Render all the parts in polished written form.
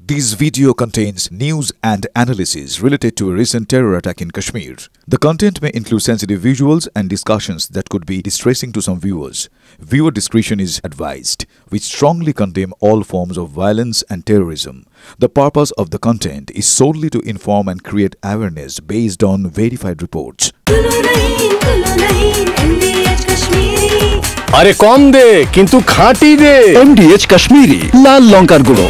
This video contains news and analysis related to a recent terror attack in Kashmir. The content may include sensitive visuals and discussions that could be distressing to some viewers. Viewer discretion is advised. We strongly condemn all forms of violence and terrorism. The purpose of the content is solely to inform and create awareness based on verified reports. अरे कौन दे किंतु खाटी दे MDH Kashmiri लाल लंकार गुड़ो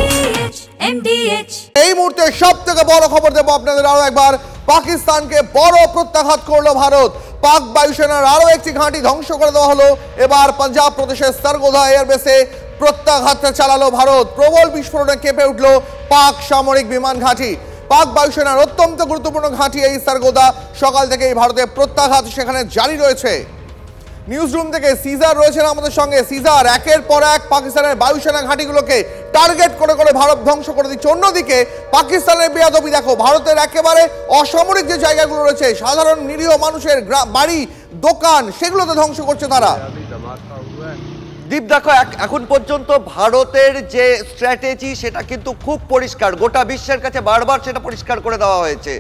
এই মুহূর্তে সবথেকে বড় খবর দেব আপনাদের আরো একবার পাকিস্তানকে বড় প্রত্যাঘাত করলো ভারত পাক বায়ুসেনার আরো একটি ঘাঁটি ধ্বংস করে দেওয়া হলো এবার পাঞ্জাব প্রদেশের সরগোদা এয়ারবেসে প্রত্যাঘাত চালালো ভারত প্রবল বিস্ফোরণে কেঁপে উঠলো পাক সামরিক বিমান ঘাঁটি পাক বায়ুসেনার অত্যন্ত গুরুত্বপূর্ণ ঘাঁটি এই সরগোদা সকাল থেকেই ভারতের প্রত্যাঘাত সেখানে জারি রয়েছে নিউজ রুম থেকে সিজার রয়েছেন আমাদের সঙ্গে সিজার একের পর এক পাকিস্তানের বায়ুসেনা ঘাঁটিগুলোকে টার্গেট করে করে ভারত ধ্বংস করে দিচ্ছে অন্যদিকে পাকিস্তানের বেয়াদবি দেখো ভারতের একেবারে অসামরিক যে জায়গাগুলো রয়েছে সাধারণ নিরীহ মানুষের বাড়ি দোকান সেগুলোতে ধ্বংস করছে তারা দীপ দেখো এখন পর্যন্ত ভারতের যে স্ট্র্যাটেজি সেটা কিন্তু খুব পরিষ্কার গোটা বিশ্বের কাছে বারবার সেটা পরিষ্কার করে দেওয়া হয়েছে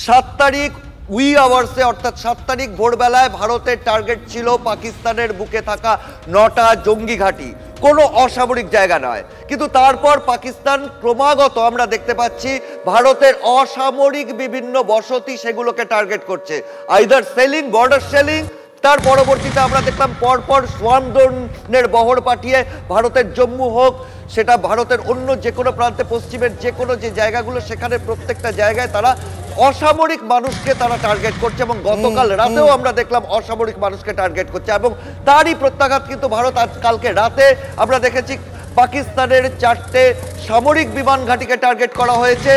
7 তারিখ উই আওয়ার্সে অর্থাৎ 7 তারিখ ভোরবেলায় ভারতের টার্গেট ছিল পাকিস্তানের বুকে থাকা 9টা জঙ্গি ঘাঁটি কোনো অসামরিক জায়গা নয় কিন্তু তারপর পাকিস্তান ক্রমাগত আমরা দেখতে পাচ্ছি ভারতের অসামরিক বিভিন্ন বসতি সেগুলোকে টার্গেট করছে আইদার সেলিং বর্ডার সেলিং তার পরবর্তীতে আমরা দেখলাম পরপর সোয়াম ড্রোনের বহর পাঠিয়ে ভারতের জম্মু হোক সেটা ভারতের অন্য যে কোনো প্রান্তে পশ্চিমের যে কোনো যে জায়গাগুলো সেখানে প্রত্যেকটা জায়গায় তারা অসামরিক মানুষকে তারা টার্গেট করছে এবং গতকাল রাতেও আমরা দেখলাম অসামরিক মানুষকে টার্গেট করছে এবং তারই প্রত্যাঘাত কিন্তু ভারত আজ কালকে রাতে আমরা দেখেছি পাকিস্তানের 4টে সামরিক বিমান ঘাঁটিকে টার্গেট করা হয়েছে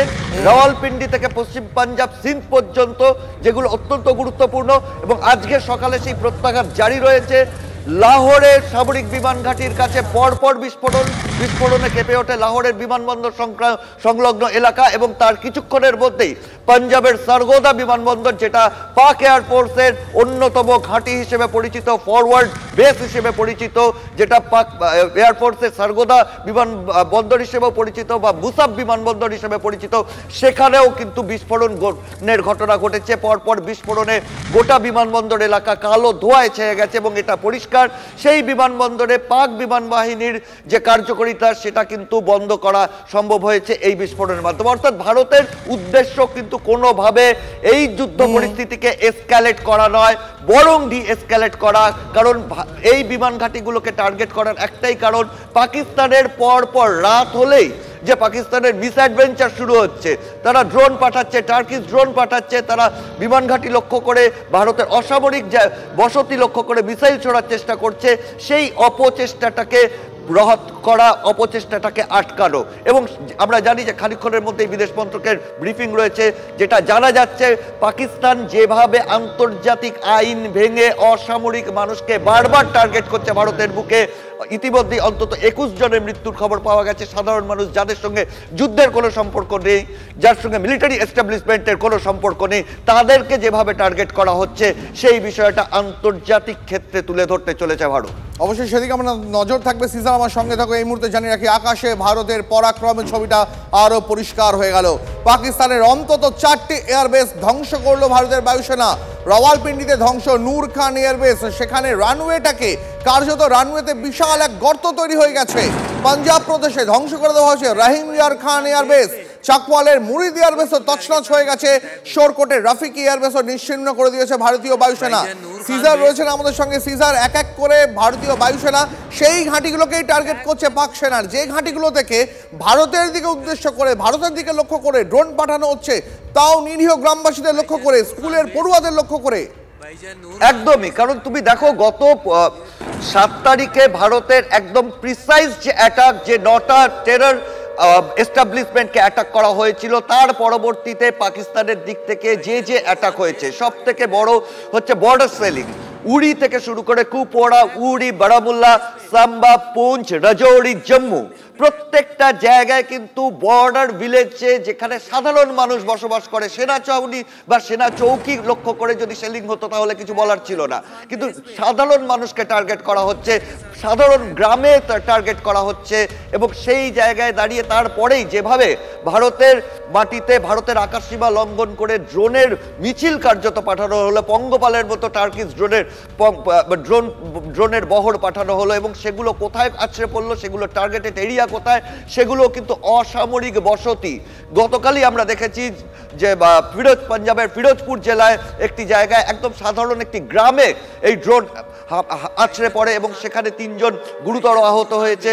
রাওয়ালপিন্ডি থেকে পশ্চিম পাঞ্জাব সিন্ধ পর্যন্ত যেগুলো অত্যন্ত গুরুত্বপূর্ণ এবং আজকে সকালে সেই প্রত্যাঘাত জারি রয়েছে লাহোরের সামরিক বিমান ঘাঁটির কাছে পরপর বিস্ফোরণে কেঁপে ওঠে লাহোরের বিমানবন্দর সংলগ্ন এলাকা এবং তার কিছুক্ষণের মধ্যেই পাঞ্জাবের সরগোদা বিমানবন্দর যেটা পাক এয়ারফোর্সের অন্যতম ঘাঁটি হিসেবে পরিচিত ফরওয়ার্ড বেস হিসেবে পরিচিত যেটা পাক এয়ারফোর্সের সরগোদা বিমানবন্দর হিসেবেও পরিচিত বা মুসাব বিমানবন্দর হিসেবে পরিচিত সেখানেও কিন্তু বিস্ফোরণের ঘটনা ঘটেছে পরপর বিস্ফোরণে গোটা বিমানবন্দর এলাকা কালো ধোঁয়ায় ছেয়ে গেছে এবং এটা পরিষ্কার সেই বিমানবন্দরে পাক বিমান বাহিনীর যে কার্যকারিতা সেটা কিন্তু বন্ধ করা সম্ভব হয়েছে এই বিস্ফোরণের মাধ্যমে অর্থাৎ ভারতের উদ্দেশ্য কিন্তু কোনোভাবে এই যুদ্ধ পরিস্থিতিকে এসক্যালেট করা নয় বরং ডি এসক্যালেট করা কারণ এই বিমান ঘাঁটিগুলোকে টার্গেট করার একটাই কারণ পাকিস্তানের পরপর রাত হলেই যে পাকিস্তানের মিসঅ্যাডভেঞ্চার শুরু হচ্ছে তারা ড্রোন পাঠাচ্ছে টার্কিশ ড্রোন পাঠাচ্ছে তারা বিমান ঘাঁটি লক্ষ্য করে ভারতের অসামরিক বসতি লক্ষ্য করে মিসাইল ছোড়ার চেষ্টা করছে সেই অপচেষ্টাটাকে রহত করা অপচেষ্টাটাকে আটকানো এবং আমরা জানি যে খানিকক্ষণের মধ্যেই বিদেশ মন্ত্রকের ব্রিফিং রয়েছে যেটা জানা যাচ্ছে পাকিস্তান যেভাবে আন্তর্জাতিক আইন ভেঙে অসামরিক মানুষকে বারবার টার্গেট করছে ভারতের বুকে ইতিমধ্যেই অন্তত 21 জনের মৃত্যুর খবর পাওয়া গেছে সাধারণ মানুষ যাদের সঙ্গে যুদ্ধের কোনো সম্পর্ক নেই যার সঙ্গে মিলিটারি এস্টাবলিশমেন্টের কোনো সম্পর্ক নেই তাদেরকে যেভাবে টার্গেট করা হচ্ছে সেই বিষয়টা আন্তর্জাতিক ক্ষেত্রে তুলে ধরতে চলেছে ভারত অবশ্যই সেদিকে আমরা নজর থাকবে সিজার আমার সঙ্গে থাকো এই মুহূর্তে জানিয়ে রাখি আকাশে ভারতের পরাক্রমের ছবিটা আরো পরিষ্কার হয়ে গেল পাকিস্তানের অন্তত 4টি এয়ারবেস ধ্বংস করলো ভারতের বায়ুসেনা রাওয়ালপিন্ডিতে ধ্বংস নূর খান এয়ারবেস সেখানে রানওয়েটাকে কার্যত রানওয়েতে বিশাল এক গর্ত তৈরি হয়ে গেছে পাঞ্জাব প্রদেশে ধ্বংস করে দেওয়া হয়েছে রাহিম ইয়ার খান এয়ারবেস চাকওয়ালের মুরিদ এয়ারবেসও তছনছ হয়ে গেছে শোরকোটের রাফিকি এয়ারবেসও নিশ্চিহ্ন করে দিয়েছে ভারতীয় বায়ুসেনা সিজার রয়েছেন আমাদের সঙ্গে সিজার এক এক করে ভারতীয় বায়ুসেনা সেই ঘাঁটিগুলোকেই টার্গেট করছে পাক সেনার যে ঘাঁটিগুলো থেকে ভারতের দিকে উদ্দেশ্য করে ভারতের দিকে লক্ষ্য করে ড্রোন পাঠানো হচ্ছে তাও নিরীহ গ্রামবাসীদের লক্ষ্য করে স্কুলের পড়ুয়াদের লক্ষ্য করে একদমই কারণ তুমি দেখো গত 7 তারিখে ভারতের একদম প্রিসাইজ যে অ্যাটাক যে 9টা টেরর এস্টাবলিশমেন্টকে অ্যাটাক করা হয়েছিল তার পরবর্তীতে পাকিস্তানের দিক থেকে যে অ্যাটাক হয়েছে সব থেকে বড় হচ্ছে বর্ডার সেলিং উড়ি থেকে শুরু করে কুপওয়াড়া উড়ি বারামুল্লা সাম্বা পুঞ্চ রাজৌরি জম্মু প্রত্যেকটা জায়গায় কিন্তু বর্ডার ভিলেজে যেখানে সাধারণ মানুষ বসবাস করে, সেনা ছাউনি বা সেনা চৌকি লক্ষ্য করে যদি সেলিং হতো তাহলে কিছু বলার ছিল না, কিন্তু সাধারণ মানুষকে টার্গেট করা হচ্ছে, সাধারণ গ্রামে টার্গেট করা হচ্ছে। এবং সেই জায়গায় দাঁড়িয়ে তারপরেই যেভাবে ভারতের মাটিতে ভারতের আকাশসীমা লঙ্ঘন করে ড্রোনের মিছিল কার্যত পাঠানো হলো, পঙ্গপালের মতো টার্কিশ ড্রোনের বহর পাঠানো হলো, এবং সেগুলো কোথায় আছড়ে পড়লো, সেগুলো টার্গেটেড এরিয়া কোথায়, সেগুলো কিন্তু অসামরিক বসতি। গতকালই আমরা দেখেছি যে পাঞ্জাবের ফিরোজপুর জেলায় একটি জায়গায় একদম সাধারণ একটি গ্রামে এই ড্রোন আছড়ে পড়ে এবং সেখানে 3 জন গুরুতর আহত হয়েছে।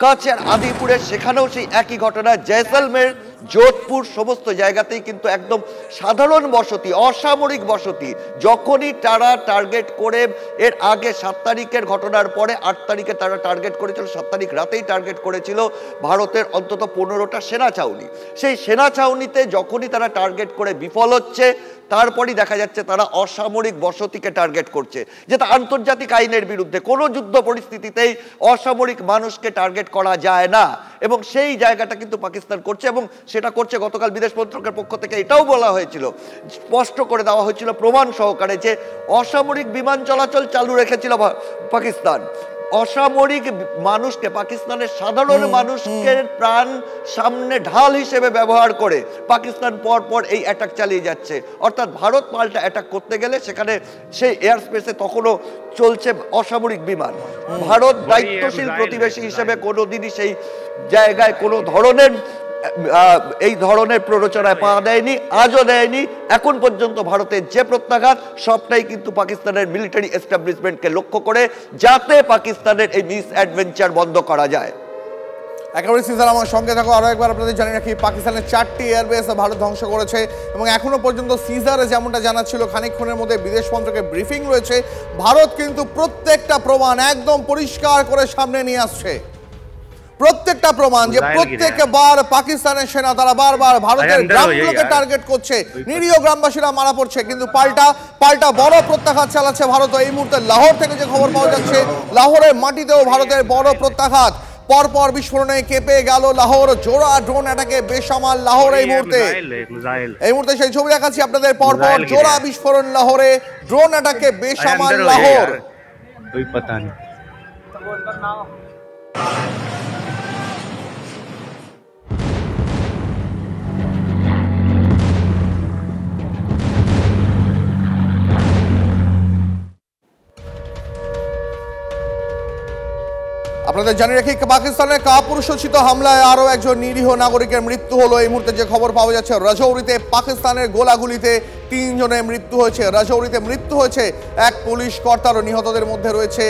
কাছের আদিপুরে সেখানেও সেই একই ঘটনা। জয়সলমের, যোধপুর সমস্ত জায়গাতেই কিন্তু একদম সাধারণ বসতি, অসামরিক বসতি। যখনই তারা টার্গেট করে, এর আগে 7 তারিখের ঘটনার পরে 8 তারিখে তারা টার্গেট করেছিল, 7 তারিখ রাতেই টার্গেট করেছিল ভারতের অন্তত 15টা সেনা ছাউনি। সেই সেনা ছাউনিতে যখনই তারা টার্গেট করে বিফল হচ্ছে, তারপরই দেখা যাচ্ছে তারা অসামরিক বসতিকে টার্গেট করছে, যেটা আন্তর্জাতিক আইনের বিরুদ্ধে। কোনো যুদ্ধ পরিস্থিতিতেই অসামরিক মানুষকে টার্গেট করা যায় না, এবং সেই জায়গাটা কিন্তু পাকিস্তান করছে, এবং সেটা করছে। গতকাল বিদেশ মন্ত্রকের পক্ষ থেকে এটাও বলা হয়েছিল, স্পষ্ট করে দেওয়া হয়েছিল প্রমাণ সহকারে, যে অসামরিক বিমান চলাচল চালু রেখেছিল পাকিস্তান। অসামরিক মানুষকে, পাকিস্তানের সাধারণ মানুষকে প্রাণ সামনে ঢাল হিসেবে ব্যবহার করে পাকিস্তান পর এই অ্যাটাক চালিয়ে যাচ্ছে। অর্থাৎ ভারত পাল্টা অ্যাটাক করতে গেলে সেখানে সেই এয়ার স্পেসে তখনও চলছে অসামরিক বিমান। ভারত দায়িত্বশীল প্রতিবেশী হিসেবে কোনোদিনই সেই জায়গায় কোনো ধরনের এই ধরনের প্ররোচনায় পা দেয়নি, আজও দেয়নি। এখন পর্যন্ত ভারতের যে প্রত্যাঘাত সবটাই কিন্তু পাকিস্তানের মিলিটারি এস্টাবলিশমেন্টকে লক্ষ্য করে, যাতে পাকিস্তানের এই মিস অ্যাডভেঞ্চার বন্ধ করা যায়। একেবারে সিজার আমার সঙ্গে থাকো। আরও একবার আপনাদের জানিয়ে রাখি, পাকিস্তানের 4টি এয়ারবেস ভারত ধ্বংস করেছে, এবং এখনো পর্যন্ত সিজারে যেমনটা জানাচ্ছিল খানিকক্ষণের মধ্যে বিদেশ মন্ত্রকের ব্রিফিং রয়েছে, ভারত কিন্তু প্রত্যেকটা প্রমাণ একদম পরিষ্কার করে সামনে নিয়ে আসছে। প্রত্যেকটা প্রমাণ যে প্রত্যেকবার পাকিস্তানের সেনা তারা বারবার ভারতের গ্রামগুলোকে টার্গেট করছে, নিরীহ গ্রামবাসীরা মারা পড়ছে, কিন্তু পাল্টা বড় প্রত্যাঘাত চালাচ্ছে ভারত। এই মুহূর্তে লাহোর থেকে যে খবর পাওয়া যাচ্ছে, লাহোরের মাটিতেও ভারতের বড় প্রত্যাঘাত। পরপর বিস্ফোরণে কেঁপে গেল লাহোর, জোড়া ড্রোন অ্যাটাকে বেসামাল লাহোর। এই মুহূর্তে সেই ছবি দেখাচ্ছি আপনাদের, পরপর জোড়া বিস্ফোরণ লাহোরে, ড্রোন অ্যাটাকে বেসামাল লাহোর। আপনাদের জানিয়ে রাখি, পাকিস্তানের কাপুরুষোচিত হামলায় আরও একজন নিরীহ নাগরিকের মৃত্যু হলো। এই মুহূর্তে যে খবর পাওয়া যাচ্ছে, রাজৌরিতে পাকিস্তানের গোলাগুলিতে 3 জনের মৃত্যু হয়েছে। রাজৌরিতে মৃত্যু হয়েছে এক পুলিশ কর্তারও, নিহতদের মধ্যে রয়েছে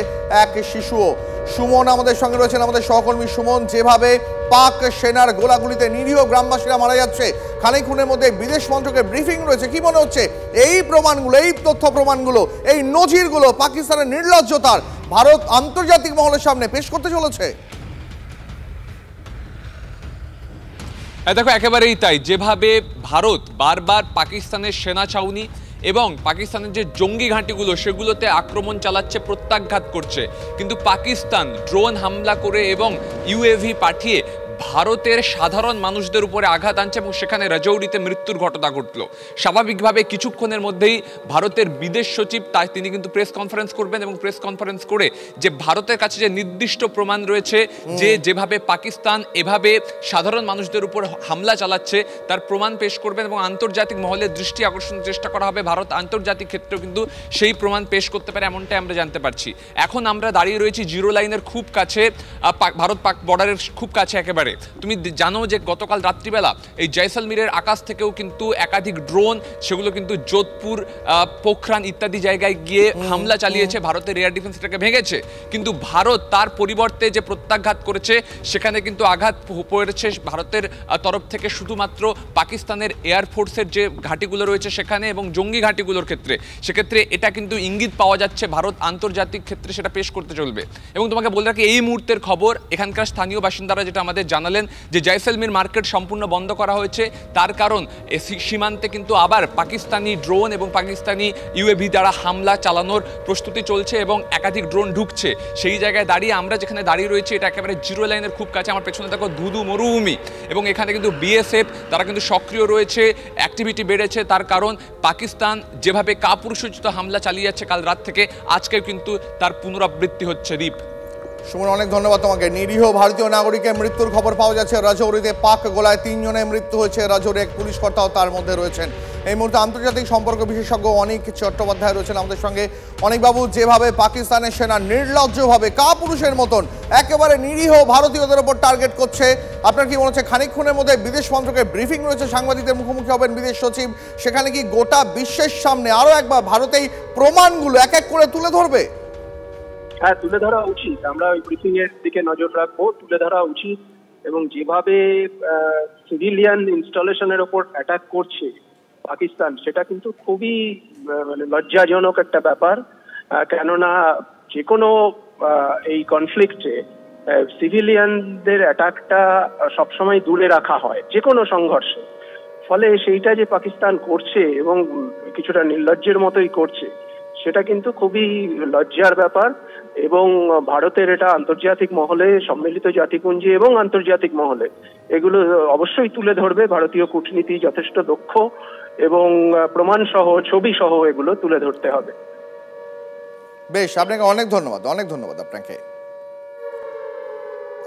এক শিশুও। সুমন আমাদের সঙ্গে রয়েছেন, আমাদের সহকর্মী সুমন। যেভাবে পাক সেনার গোলাগুলিতে নিরীহ গ্রামবাসীরা মারা যাচ্ছে, খানিকক্ষণের মধ্যে বিদেশ মন্ত্রকের ব্রিফিং রয়েছে, কি মনে হচ্ছে এই প্রমাণগুলো, এই তথ্য প্রমাণগুলো, এই নজিরগুলো পাকিস্তানের নির্লজ্জতার ভারত আন্তর্জাতিক মহলের সামনে পেশ করতে চলেছে? দেখো, একেবারেই তাই। যেভাবে ভারত বারবার পাকিস্তানের সেনা ছাউনি এবং পাকিস্তানের যে জঙ্গি ঘাঁটিগুলো সেগুলোতে আক্রমণ চালাচ্ছে, প্রত্যাঘাত করছে, কিন্তু পাকিস্তান ড্রোন হামলা করে এবং ইউএভি পাঠিয়ে ভারতের সাধারণ মানুষদের উপরে আঘাত আনছে, এবং সেখানে রাজৌরিতে মৃত্যুর ঘটনা ঘটল। স্বাভাবিকভাবে কিছুক্ষণের মধ্যেই ভারতের বিদেশ সচিব তিনি কিন্তু প্রেস কনফারেন্স করবেন, এবং প্রেস কনফারেন্স করে যে ভারতের কাছে যে নির্দিষ্ট প্রমাণ রয়েছে যে যেভাবে পাকিস্তান এভাবে সাধারণ মানুষদের উপর হামলা চালাচ্ছে তার প্রমাণ পেশ করবেন, এবং আন্তর্জাতিক মহলের দৃষ্টি আকর্ষণের চেষ্টা করা হবে। ভারত আন্তর্জাতিক ক্ষেত্রেও কিন্তু সেই প্রমাণ পেশ করতে পারে, এমনটাই আমরা জানতে পারছি। এখন আমরা দাঁড়িয়ে রয়েছি জিরো লাইনের খুব কাছে, ভারত পাক বর্ডারের খুব কাছে একেবারে। তুমি জানো যে গতকাল রাত্রিবেলা এই জয়সলমীরের আকাশ থেকেও কিন্তু একাধিক ড্রোন, সেগুলো কিন্তু যোধপুর, পোখরান ইত্যাদি জায়গায় গিয়ে হামলা চালিয়েছে, ভারতের এয়ার ডিফেন্স এটাকে ভেঙেছে। কিন্তু ভারত তার পরিবর্তে যে প্রত্যাঘাত করেছে, সেখানে কিন্তু আঘাত পড়েছে ভারতের তরফ থেকে শুধুমাত্র পাকিস্তানের এয়ারফোর্সের যে ঘাঁটিগুলো রয়েছে সেখানে এবং জঙ্গি ঘাঁটিগুলোর ক্ষেত্রে। সেক্ষেত্রে এটা কিন্তু ইঙ্গিত পাওয়া যাচ্ছে ভারত আন্তর্জাতিক ক্ষেত্রে সেটা পেশ করতে চলবে। এবং তোমাকে বলে রাখি, এই মুহূর্তের খবর, এখানকার স্থানীয় বাসিন্দারা যেটা আমাদের জানালেন যে জয়সলমীর মার্কেট সম্পূর্ণ বন্ধ করা হয়েছে। তার কারণ সীমান্তে কিন্তু আবার পাকিস্তানি ড্রোন এবং পাকিস্তানি ইউএভি দ্বারা হামলা চালানোর প্রস্তুতি চলছে এবং একাধিক ড্রোন ঢুকছে। সেই জায়গায় দাঁড়িয়ে আমরা যেখানে দাঁড়িয়ে রয়েছি এটা একেবারে জিরো লাইনের খুব কাছে। আমার পেছনে দেখো ধুধু মরুভূমি এবং এখানে কিন্তু বিএসএফ তারা কিন্তু সক্রিয় রয়েছে, অ্যাক্টিভিটি বেড়েছে। তার কারণ পাকিস্তান যেভাবে কাপুরুষোচিত হামলা চালিয়ে যাচ্ছে কাল রাত থেকে, আজকেও কিন্তু তার পুনরাবৃত্তি হচ্ছে। দীপ, সুমন, অনেক ধন্যবাদ তোমাকে। নিরীহ ভারতীয় নাগরিকের মৃত্যুর খবর পাওয়া যাচ্ছে রাজৌরিতে। পাক গোলায় 3 জনের মৃত্যু হয়েছে। রাজৌরি এক পুলিশ কর্তাও তার মধ্যে রয়েছেন। এই মুহূর্তে আন্তর্জাতিক সম্পর্ক বিশেষজ্ঞ অনিক চট্টোপাধ্যায় রয়েছেন আমাদের সঙ্গে। অনিকবাবু, যেভাবে পাকিস্তানের সেনা নির্লজ্জভাবে কাপুরুষের মতন একেবারে নিরীহ ভারতীয়দের ওপর টার্গেট করছে, আপনার কি মনে হচ্ছে খানিকক্ষণের মধ্যে বিদেশ মন্ত্রকের ব্রিফিং রয়েছে, সাংবাদিকদের মুখোমুখি হবেন বিদেশ সচিব, সেখানে কি গোটা বিশ্বের সামনে আরও একবার ভারতেই প্রমাণগুলো এক এক করে তুলে ধরবে? হ্যাঁ, তুলে ধরা উচিত। আমরা ওই ব্রিফিং এর দিকে নজর রাখবো। তুলে ধরা উচিত এবং যেভাবে সিভিলিয়ান ইনস্টলেশনের ওপর অ্যাটাক করছে পাকিস্তান, সেটা কিন্তু খুবই মানে লজ্জাজনক একটা ব্যাপার। কেননা যে কোনো এই কনফ্লিক্টে সিভিলিয়ানদের অ্যাটাকটা সবসময় দূরে রাখা হয় যে কোনো সংঘর্ষে। ফলে সেইটা যে পাকিস্তান করছে এবং কিছুটা নির্লজ্জের মতোই করছে, সেটা কিন্তু খুবই লজ্জার ব্যাপার। এবং ভারতের এটা আন্তর্জাতিক মহলে, সম্মিলিত জাতিপুঞ্জে এবং আন্তর্জাতিক মহলে এগুলো অবশ্যই তুলে ধরবে। ভারতীয় কূটনীতি যথেষ্ট দক্ষ এবং প্রমাণ সহ, ছবি সহ এগুলো তুলে ধরতে হবে। বেশ, আপনাকে অনেক ধন্যবাদ, অনেক ধন্যবাদ আপনাকে।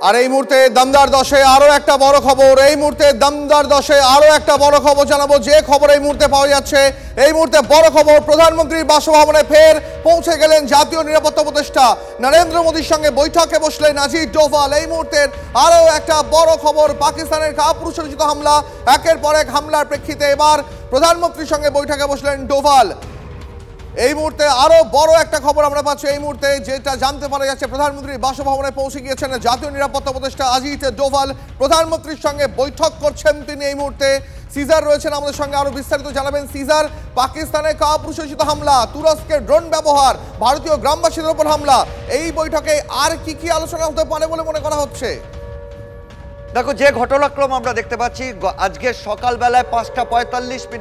আর এই মুহূর্তে দমদার 10-এ আরো একটা বড় খবর। এই মুহূর্তে দমদার 10-এ আরো একটা বড় খবর জানাবো, যে খবর এই মুহূর্তে পাওয়া যাচ্ছে। এই মুহূর্তে বড় খবর, প্রধানমন্ত্রীর বাসভবনে ফের পৌঁছে গেলেন জাতীয় নিরাপত্তা উপদেষ্টা। নরেন্দ্র মোদীর সঙ্গে বৈঠকে বসলেন আজিজ ডোভাল। এই মুহূর্তের আরো একটা বড় খবর, পাকিস্তানের কাপুরুষোচিত হামলা, একের পর এক হামলার প্রেক্ষিতে এবার প্রধানমন্ত্রীর সঙ্গে বৈঠকে বসলেন ডোভাল। এই মুহূর্তে আরো বড় একটা খবর আমরা পাচ্ছি। এই মুহূর্তে যেটা জানতে পারা যাচ্ছে, প্রধানমন্ত্রীর বাসভবনে পৌঁছে গিয়েছেন জাতীয় নিরাপত্তা উপদেষ্টা আজিজ ডোভাল। প্রধানমন্ত্রীর সঙ্গে বৈঠক করছেন তিনি। এই মুহূর্তে সিজার রয়েছেন আমাদের সঙ্গে, আরো বিস্তারিত জানাবেন সিজার। পাকিস্তানের কাপুরুষোচিত হামলা, তুরস্কের ড্রোন ব্যবহার, ভারতীয় গ্রামবাসীদের উপর হামলা, এই বৈঠকে আর কি কি আলোচনা হতে পারে বলে মনে করা হচ্ছে? দেখো, যে ঘটনাক্রম আমরা দেখতে পাচ্ছি, আজকে সকালবেলায় 5:45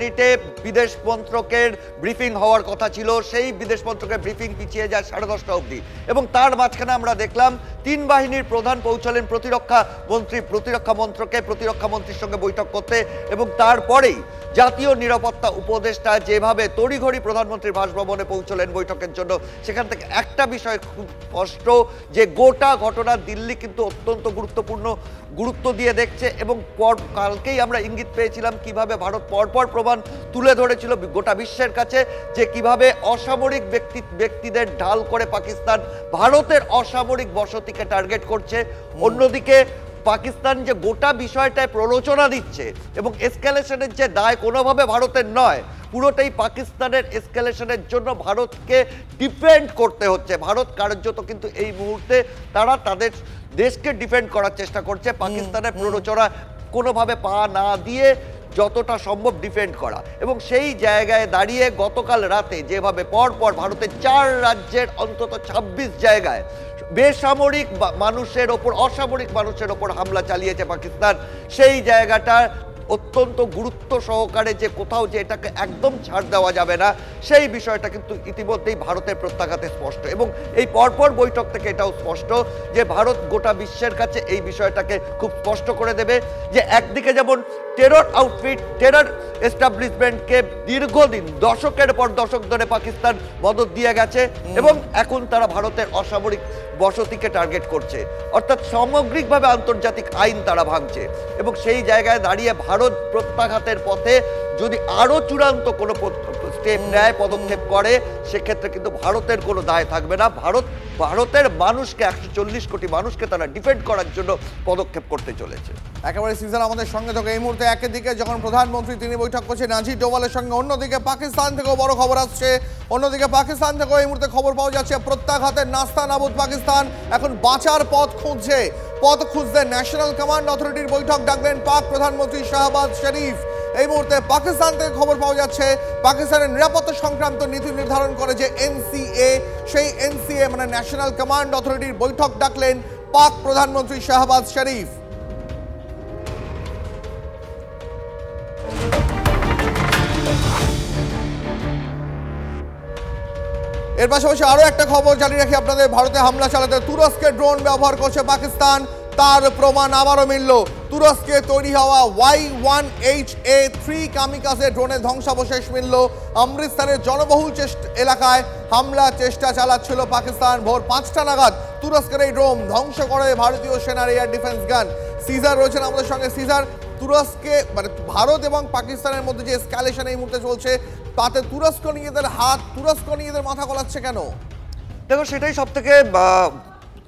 বিদেশ মন্ত্রকের ব্রিফিং হওয়ার কথা ছিল। সেই বিদেশ মন্ত্রকের ব্রিফিং পিছিয়ে যায় 10:30 অবধি এবং তার মাঝখানে আমরা দেখলাম 3 বাহিনীর প্রধান পৌঁছলেন প্রতিরক্ষা মন্ত্রকে প্রতিরক্ষা মন্ত্রীর সঙ্গে বৈঠক করতে। এবং তারপরেই জাতীয় নিরাপত্তা উপদেষ্টা যেভাবে তড়িঘড়ি প্রধানমন্ত্রীর বাসভবনে পৌঁছলেন বৈঠকের জন্য, সেখান থেকে একটা বিষয় খুব স্পষ্ট যে গোটা ঘটনা দিল্লি কিন্তু অত্যন্ত গুরুত্ব দিয়ে দেখছে। এবং কালকেই আমরা ইঙ্গিত পেয়েছিলাম কিভাবে ভারত পরপর প্রমাণ তুলে ধরেছিল গোটা বিশ্বের কাছে যে কিভাবে অসামরিক ব্যক্তিদের ঢাল করে পাকিস্তান ভারতের অসামরিক বসতিকে টার্গেট করছে। অন্যদিকে পাকিস্তান যে গোটা বিষয়টায় প্ররোচনা দিচ্ছে এবং এসকেলেশনের যে দায় কোনোভাবে ভারতের নয়, পুরোটাই পাকিস্তানের এসকেলেশনের জন্য ভারতকে ডিফেন্ড করতে হচ্ছে। ভারত কার্যত কিন্তু এই মুহূর্তে তারা তাদের দেশকে ডিফেন্ড করার চেষ্টা করছে, পাকিস্তানের প্ররোচনা কোনোভাবে পা না দিয়ে যতটা সম্ভব ডিফেন্ড করা। এবং সেই জায়গায় দাঁড়িয়ে গতকাল রাতে যেভাবে পরপর ভারতের 4 রাজ্যের অন্তত 26 জায়গায় বেসামরিক মানুষের ওপর, অসামরিক মানুষের ওপর হামলা চালিয়েছে পাকিস্তান, সেই জায়গাটা অত্যন্ত গুরুত্ব সহকারে যে কোথাও যে এটাকে একদম ছাড় দেওয়া যাবে না, সেই বিষয়টা কিন্তু ইতিমধ্যেই ভারতের প্রত্যাঘাতে স্পষ্ট। এবং এই পরপর বৈঠক থেকে এটাও স্পষ্ট যে ভারত গোটা বিশ্বের কাছে এই বিষয়টাকে খুব স্পষ্ট করে দেবে যে একদিকে যেমন টেরর আউটফিট, টেরর এস্টাবলিশমেন্টকে দীর্ঘদিন দশকের পর দশক ধরে পাকিস্তান মদত দিয়ে গেছে এবং এখন তারা ভারতের অসামরিক বসতিকে টার্গেট করছে, অর্থাৎ সামগ্রিকভাবে আন্তর্জাতিক আইন তারা ভাঙছে। এবং সেই জায়গায় দাঁড়িয়ে ভারত প্রত্যাঘাতের পথে যদি আরো চূড়ান্ত কোনো স্টেপ নেয়, পদক্ষেপ করে, সেক্ষেত্রে কিন্তু ভারতের কোনো দায় থাকবে না। ভারতের মানুষকে, 140 কোটি মানুষকে তারা ডিফেন্ড করার জন্য পদক্ষেপ করতে চলেছে। একেবারে সিজন আমাদের সঙ্গে থাকে। এই মুহূর্তে একদিকে যখন প্রধানমন্ত্রী তিনি বৈঠক করছেন আজিজ ডোভালের সঙ্গে, অন্যদিকে পাকিস্তান থেকেও বড় খবর আসছে। অন্যদিকে পাকিস্তান থেকেও এই মুহূর্তে খবর পাওয়া যাচ্ছে প্রত্যাঘাতের নাস্তানাবুদ পাকিস্তান এখন বাঁচার পথ খুঁজছে। ন্যাশনাল কমান্ড অথরিটির বৈঠক ডাকলেন পাক প্রধানমন্ত্রী শাহবাজ শরীফ। এই মুহূর্তে পাকিস্তান থেকে খবর পাওয়া যাচ্ছে পাকিস্তানের নিরাপত্তা সংক্রান্ত নীতি নির্ধারণ করে যে এনসিএ, সেই এনসিএ মানে ন্যাশনাল কমান্ড অথরিটির বৈঠক ডাকলেন পাক প্রধানমন্ত্রী শাহবাজ শরীফ। এর পাশাপাশি আরো একটা খবর জানিয়ে রাখি আপনাদের, ভারতে হামলা চালাতে তুরস্কের ড্রোন ব্যবহার করছে পাকিস্তান, তার প্রমাণ আবারও মিলল। তুরস্কে তৈরি হওয়া Y1HA3 কামিকাজে ড্রোনের ধ্বংসাবশেষ মিলল। অমৃতসরের জনবহুল এলাকায় হামলা চেষ্টা চালাচ্ছিল পাকিস্তান। ভোর 5টা নাগাদ তুরস্কের এই ড্রোন ধ্বংস করে ভারতীয় সেনার এয়ার ডিফেন্স গান। সিজার রয়েছেন আমাদের সঙ্গে। সিজার, তুরস্কে মানে ভারত এবং পাকিস্তানের মধ্যে যে এসকালেশন এই মুহূর্তে চলছে, তাতে তুরস্ক নিজেদের মাথা গলাচ্ছে কেন? দেখো, সেটাই সব থেকে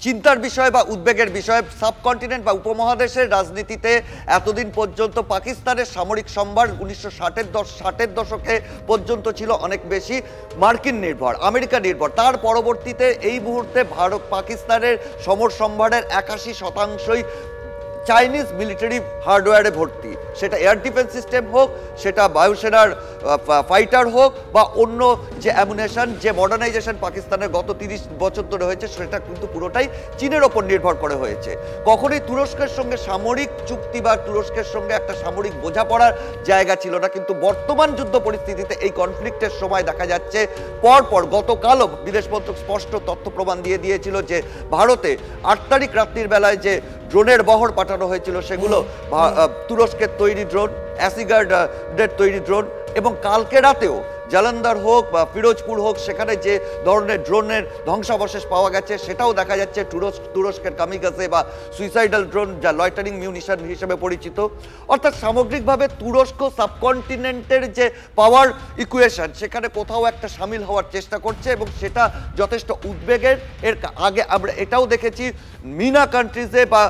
চিন্তার বিষয় বা উদ্বেগের বিষয়। সাবকন্টিনেন্ট বা উপমহাদেশের রাজনীতিতে এতদিন পর্যন্ত পাকিস্তানের সামরিক সম্ভার 1960-এর দশকে পর্যন্ত ছিল অনেক বেশি মার্কিন নির্ভর, আমেরিকা নির্ভর। তার পরবর্তীতে এই মুহূর্তে পাকিস্তানের সমর সম্ভারের 81% চাইনিজ মিলিটারি হার্ডওয়্যারে ভর্তি, সেটা এয়ার ডিফেন্স সিস্টেম হোক, সেটা বায়ুসেনার ফাইটার হোক, বা অন্য যে অ্যামুনেশন, যে মডার্নাইজেশন পাকিস্তানের গত 30 বছর ধরে হয়েছে, সেটা কিন্তু পুরোটাই চীনের ওপর নির্ভর করে হয়েছে। কখনোই তুরস্কের সঙ্গে সামরিক চুক্তি বা তুরস্কের সঙ্গে একটা সামরিক বোঝাপড়ার জায়গা ছিল না। কিন্তু বর্তমান যুদ্ধ পরিস্থিতিতে এই কনফ্লিক্টের সময় দেখা যাচ্ছে পরপর, গতকালও বিদেশ মন্ত্রক স্পষ্ট তথ্য প্রমাণ দিয়ে দিয়েছিল যে ভারতে 8 তারিখ রাত্রির বেলায় যে ড্রোনের বহর পাঠানো হয়েছিল সেগুলো তুরস্কের তৈরি ড্রোন, অ্যাসিগার্ডের তৈরি ড্রোন, এবং কালকে রাতেও জালান্ধার হোক বা ফিরোজপুর হোক, সেখানে যে ধরনের ড্রোনের ধ্বংসাবশেষ পাওয়া গেছে সেটাও দেখা যাচ্ছে তুরস্কের কামিকাজে বা সুইসাইডাল ড্রোন, যা লয়টারিং মিউনিশন হিসেবে পরিচিত। অর্থাৎ সামগ্রিকভাবে তুরস্ক সাবকন্টিনেন্টের যে পাওয়ার ইকুয়েশন, সেখানে কোথাও একটা সামিল হওয়ার চেষ্টা করছে, এবং সেটা যথেষ্ট উদ্বেগের। এর আগে আমরা এটাও দেখেছি মিনা কান্ট্রিজে বা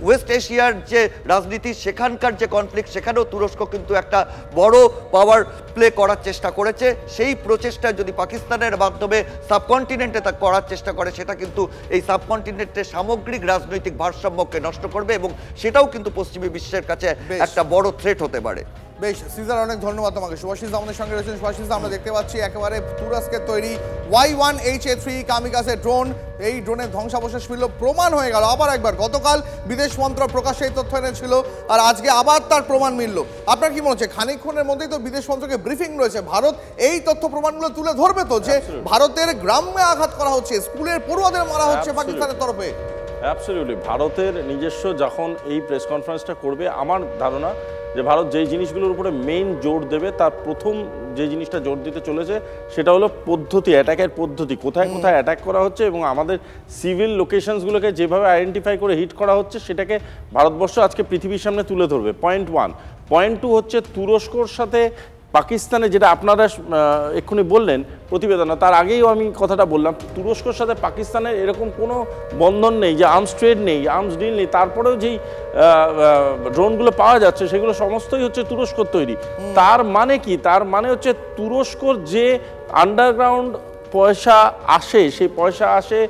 ওয়েস্ট এশিয়ার যে রাজনীতি, সেখানকার যে কনফ্লিক্ট, সেখানেও তুরস্ক কিন্তু একটা বড় পাওয়ার প্লে করার চেষ্টা করেছে। সেই প্রচেষ্টা যদি পাকিস্তানের মাধ্যমে সাবকন্টিনেন্টে তা করার চেষ্টা করে, সেটা কিন্তু এই সাবকন্টিনেন্টের সামগ্রিক রাজনৈতিক ভারসাম্যকে নষ্ট করবে, এবং সেটাও কিন্তু পশ্চিমী বিশ্বের কাছে একটা বড় থ্রেট হতে পারে। বেশ সিজার, অনেক ধন্যবাদ তোমাকে। সুভাষিস আমাদের সঙ্গে রয়েছেন। সুভাষিস, আমরা দেখতে পাচ্ছি একেবারে তুরস্কের তৈরি Y1HA3 কামিকাজে ড্রোন, এই ড্রোনের ধ্বংসাবশেষ মিলল, প্রমাণ হয়ে গেল আবার একবার। গতকাল বিদেশ মন্ত্রক প্রকাশ্যে এই তথ্য এনেছিল, আর আজকে আবার তার প্রমাণ মিলল। আপনার কি মনে হচ্ছে খানিকক্ষণের মধ্যেই তো বিদেশ মন্ত্রকের ব্রিফিং রয়েছে, ভারত এই তথ্য প্রমাণগুলো তুলে ধরবে তো, যে ভারতের গ্রামে আঘাত করা হচ্ছে, স্কুলের পড়ুয়াদের মারা হচ্ছে পাকিস্তানের তরফে? অ্যাবসলিউটলি। ভারতের নিজস্ব যখন এই প্রেস কনফারেন্সটা করবে, আমার ধারণা যে ভারত যেই জিনিসগুলোর উপরে মেইন জোর দেবে, তার প্রথম যে জিনিসটা জোর দিতে চলেছে সেটা হলো পদ্ধতি, অ্যাটাকের পদ্ধতি, কোথায় কোথায় অ্যাটাক করা হচ্ছে এবং আমাদের সিভিল লোকেশনসগুলোকে যেভাবে আইডেন্টিফাই করে হিট করা হচ্ছে, সেটাকে ভারতবর্ষ আজকে পৃথিবীর সামনে তুলে ধরবে। পয়েন্ট 1। পয়েন্ট 2 হচ্ছে তুরস্কর সাথে পাকিস্তানে, যেটা আপনারা এক্ষুনি বললেন প্রতিবেদনা, তার আগেও আমি কথাটা বললাম, তুরস্কর সাথে পাকিস্তানের এরকম কোনো বন্ধন নেই, যে আর্মস ট্রেড নেই, আর্মস ডিল নেই। তারপরেও যেই ড্রোনগুলো পাওয়া যাচ্ছে সেগুলো সমস্তই হচ্ছে তুরস্কর তৈরি। তার মানে কি? তার মানে হচ্ছে তুরস্কর যে আন্ডারগ্রাউন্ড পয়সা আসে, সেই পয়সা আসে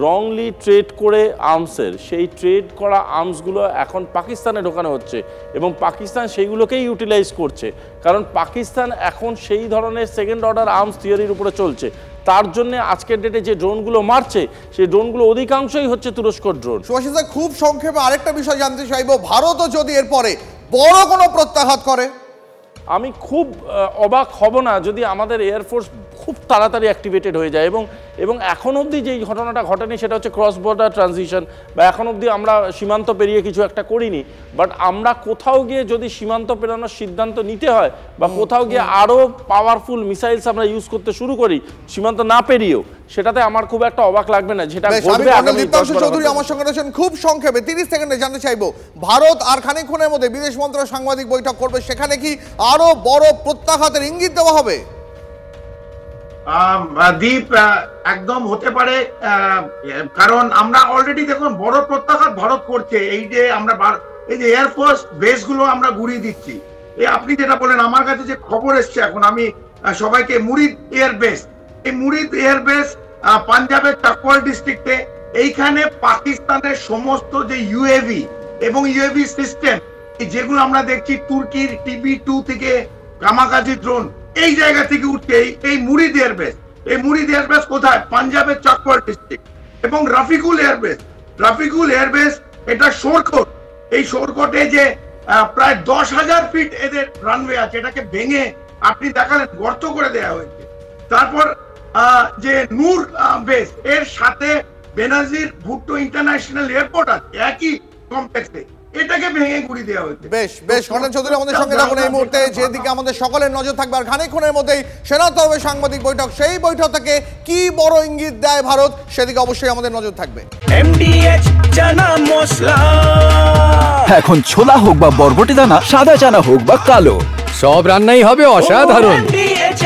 রংলি ট্রেড করে আর্মসের, সেই ট্রেড করা আর্মসগুলো এখন পাকিস্তানে ঢোকানো হচ্ছে, এবং পাকিস্তান সেইগুলোকেই ইউটিলাইজ করছে। কারণ পাকিস্তান এখন সেই ধরনের সেকেন্ড অর্ডার আর্মস থিওরির উপরে চলছে। তার জন্য আজকের ডেটে যে ড্রোনগুলো মারছে, সেই ড্রোনগুলো অধিকাংশই হচ্ছে তুরস্কর ড্রোন। সুভাষিস, খুব সংক্ষেপে আরেকটা বিষয় জানতে চাইবো, ভারতও যদি এরপরে বড় কোনো প্রত্যাঘাত করে? আমি খুব অবাক হব না যদি আমাদের এয়ারফোর্স খুব তাড়াতাড়ি অ্যাক্টিভেটেড হয়ে যায়, এবং এখন অবধি যেই ঘটনাটা ঘটেনি সেটা হচ্ছে ক্রস বর্ডার ট্রানজিশন, বা এখন অবধি আমরা সীমান্ত পেরিয়ে কিছু একটা করিনি। বাট আমরা কোথাও গিয়ে যদি সীমান্ত পেরানোর সিদ্ধান্ত নিতে হয়, বা কোথাও গিয়ে আরও পাওয়ারফুল মিসাইলস আমরা ইউজ করতে শুরু করি সীমান্ত না পেরিয়েও, সেটাতে আমার খুব একটা অবাক লাগবে না। যেটা ঘটবে আগামী 10 বছর। চৌধুরী আমার সঙ্গে রয়েছেন। খুব সংক্ষেপে 30 সেকেন্ডে জানতে চাইবো, ভারত আর খানিকক্ষণের মধ্যে বিদেশ মন্ত্রক সাংবাদিক বৈঠক করবে, সেখানে কি আরো বড় প্রত্যাঘাতের ইঙ্গিত দেওয়া হবে? দীপ, একদম হতে পারে, কারণ আমরা অলরেডি দেখুন বড় প্রত্যাঘাত ভারত করছে। এই যে আমরা এই যে এয়ারফোর্স বেস গুলো আমরা ঘুরিয়ে দিচ্ছি, আপনি যেটা বলেন, আমার কাছে যে খবর এসছে এখন, আমি সবাইকে, মুরিদ এয়ারবেস, এই মুরিদ এয়ারবেস পাঞ্জাবের চাকুয়াল ডিস্ট্রিক্টে, এইখানে পাকিস্তানের সমস্ত যে ইউএভি এবং ইউএভি সিস্টেম যেগুলো আমরা দেখছি, তুর্কির TB2 থেকে কামাকাজি ড্রোন, এই জায়গা থেকে উঠছে এই মুরিদ এয়ারবেস। এই মুরিদ এয়ারবেস কোথায়? পাঞ্জাবের চাকুয়াল ডিস্ট্রিক্ট। এবং রাফিকুল এয়ারবেস এটা শোরকোট। এই শোরকোটে যে প্রায় 10,000 ফিট এদের রানওয়ে আছে, এটাকে ভেঙে আপনি দেখালেন গর্ত করে দেওয়া হয়েছে। তারপর যে নূর বেস এর সাথে বেনাজির ভুট্টো ইন্টারন্যাশনাল এয়ারপোর্ট আছে একই কমপ্লেক্সে, এটাকে ভেঙে গুড়ি দেওয়া হয়েছে। বেশ ঘটনা চৌধুরী আমাদের সঙ্গে থাকুন এই মুহূর্তে, যেদিকে আমাদের সকলের নজর থাকবে। আর খানিকক্ষণের মধ্যেই সেনা তরফে সাংবাদিক বৈঠক, সেই বৈঠক থেকে কি বড় ইঙ্গিত দেয় ভারত, সেদিকে অবশ্যই আমাদের নজর থাকবে। MDH চানা মশলা, এখন ছোলা হোক বা বরবটি দানা, সাদা চানা হোক বা কালো, সব রান্নাই হবে অসাধারণ। MDH